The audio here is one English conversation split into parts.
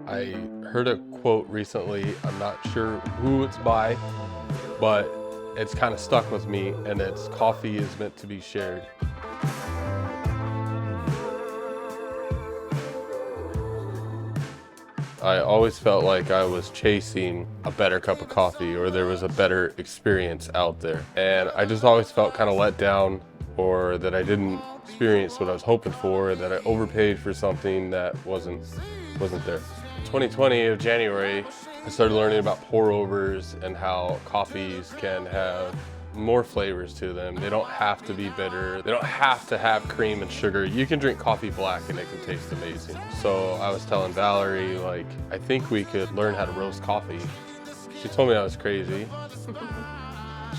I heard a quote recently, I'm not sure who it's by, but it's kind of stuck with me, and it's coffee is meant to be shared. I always felt like I was chasing a better cup of coffee, or there was a better experience out there. And I just always felt kind of let down, or that I didn't experience what I was hoping for, or that I overpaid for something that wasn't there. 2020 of January, I started learning about pour overs and how coffees can have more flavors to them. They don't have to be bitter. They don't have to have cream and sugar. You can drink coffee black and it can taste amazing. So I was telling Valerie, like, I think we could learn how to roast coffee. She told me I was crazy.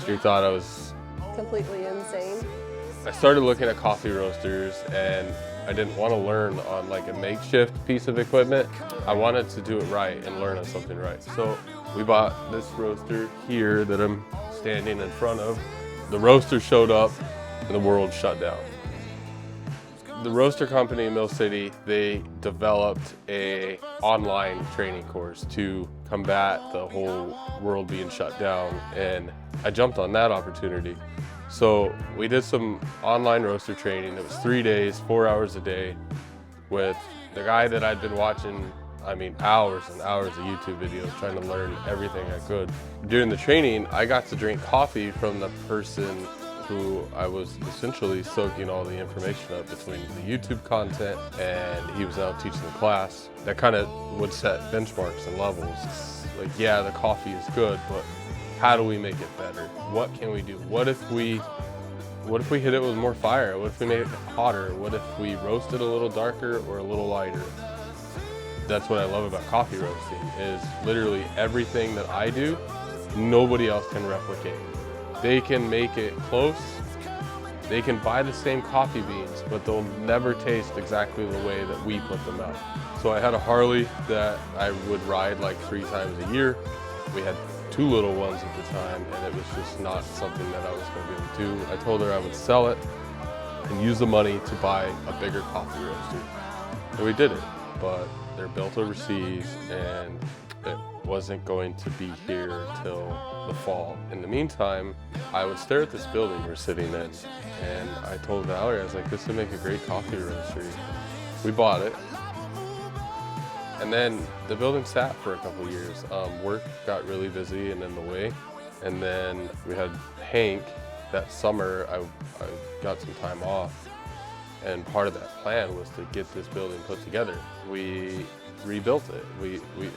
She thought I was completely insane. I started looking at coffee roasters, and I didn't want to learn on like a makeshift piece of equipment. I wanted to do it right and learn on something right. So we bought this roaster here that I'm standing in front of. The roaster showed up and the world shut down. The roaster company in Mill City, they developed a online training course to combat the whole world being shut down, and I jumped on that opportunity. So we did some online roaster training. It was 3 days, 4 hours a day, with the guy that I'd been watching, hours and hours of YouTube videos, trying to learn everything I could. During the training, I got to drink coffee from the person who I was essentially soaking all the information up between the YouTube content, and he was out teaching the class. That kind of would set benchmarks and levels. Like, yeah, the coffee is good, but how do we make it better? What can we do? What if we hit it with more fire? What if we made it hotter? What if we roast it a little darker or a little lighter? That's what I love about coffee roasting, is literally everything that I do, nobody else can replicate. They can make it close. They can buy the same coffee beans, but they'll never taste exactly the way that we put them out. So I had a Harley that I would ride like 3 times a year. We had 2 little ones at the time, and it was just not something that I was going to be able to do. I told her I would sell it and use the money to buy a bigger coffee roaster. And we did it, but they're built overseas, and it wasn't going to be here till the fall. In the meantime, I would stare at this building we're sitting in, and I told Valerie, I was like, this would make a great coffee roastery. We bought it, and then the building sat for a couple of years. Work got really busy and in the way, and then we had Hank. That summer, I got some time off, and part of that plan was to get this building put together. We rebuilt it.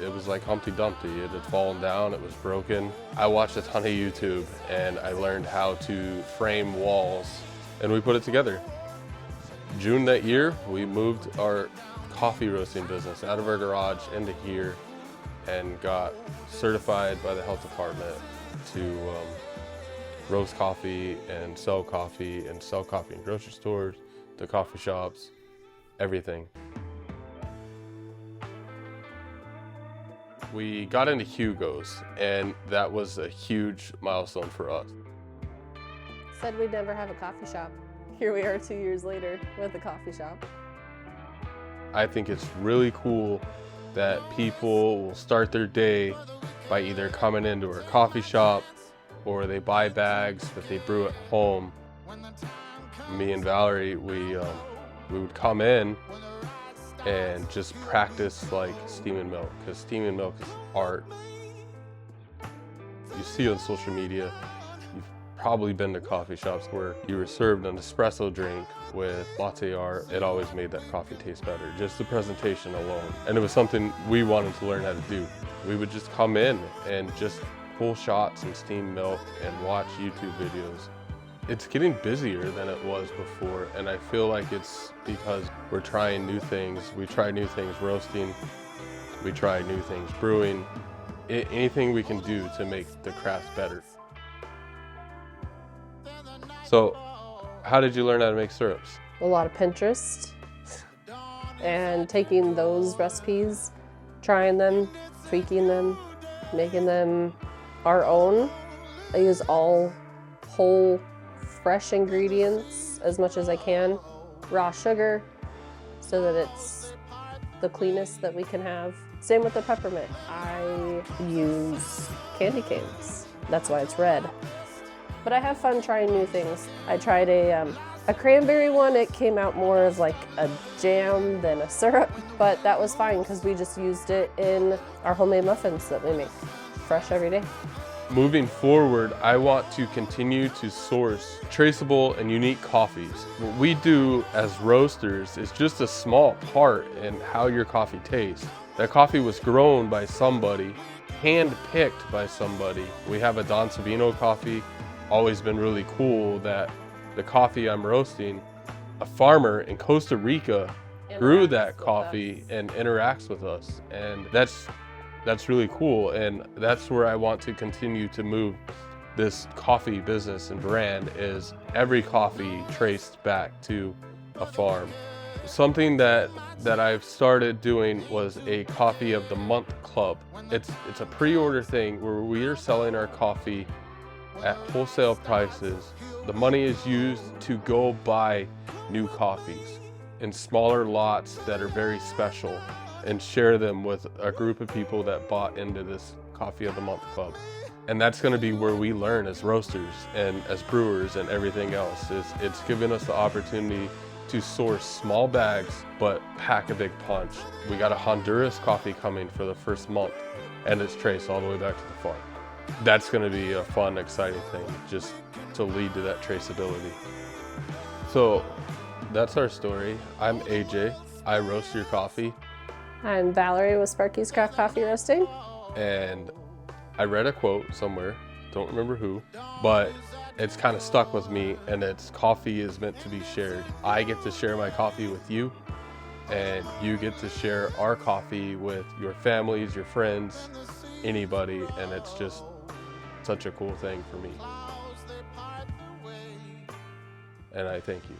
It was like Humpty Dumpty. It had fallen down, it was broken. I watched a ton of YouTube, and I learned how to frame walls, and we put it together. June that year, we moved our coffee roasting business out of our garage into here and got certified by the health department to roast coffee and sell coffee in grocery stores, to coffee shops, everything. We got into Hugo's, and that was a huge milestone for us. Said we'd never have a coffee shop. Here we are 2 years later with a coffee shop. I think it's really cool that people will start their day by either coming into our coffee shop, or they buy bags that they brew at home. Me and Valerie, we would come in and just practice like steaming milk, because steaming milk is art. You see on social media, you've probably been to coffee shops where you were served an espresso drink with latte art. It always made that coffee taste better, just the presentation alone. And it was something we wanted to learn how to do. We would just come in and just pull shots and steam milk and watch YouTube videos. It's getting busier than it was before, and I feel like it's because we're trying new things. We try new things roasting, we try new things brewing, anything we can do to make the craft better. So, how did you learn how to make syrups? A lot of Pinterest, and taking those recipes, trying them, tweaking them, making them our own. I use all whole fresh ingredients as much as I can. Raw sugar so that it's the cleanest that we can have. Same with the peppermint. I use candy canes. That's why it's red. But I have fun trying new things. I tried a cranberry one. It came out more of like a jam than a syrup, but that was fine because we just used it in our homemade muffins that we make fresh every day. Moving forward, I want to continue to source traceable and unique coffees. What we do as roasters is just a small part in how your coffee tastes. That coffee was grown by somebody, hand-picked by somebody. We have a Don Sabino coffee. Always been really cool that the coffee I'm roasting, a farmer in Costa Rica grew that coffee and interacts with us. And that's really cool, and that's where I want to continue to move this coffee business and brand, is every coffee traced back to a farm. Something that I've started doing was a coffee of the month club. It's a pre-order thing where we are selling our coffee at wholesale prices. The money is used to go buy new coffees in smaller lots that are very special and share them with a group of people that bought into this Coffee of the Month Club. And that's gonna be where we learn as roasters and as brewers and everything else. It's given us the opportunity to source small bags, but pack a big punch. We got a Honduras coffee coming for the first month, and it's traced all the way back to the farm. That's gonna be a fun, exciting thing, just to lead to that traceability. So that's our story. I'm AJ, I roast your coffee. I'm Valerie with Sparky's Craft Coffee Roasting. And I read a quote somewhere, don't remember who, but it's kind of stuck with me, and it's coffee is meant to be shared. I get to share my coffee with you, and you get to share our coffee with your families, your friends, anybody, and it's just such a cool thing for me. And I thank you.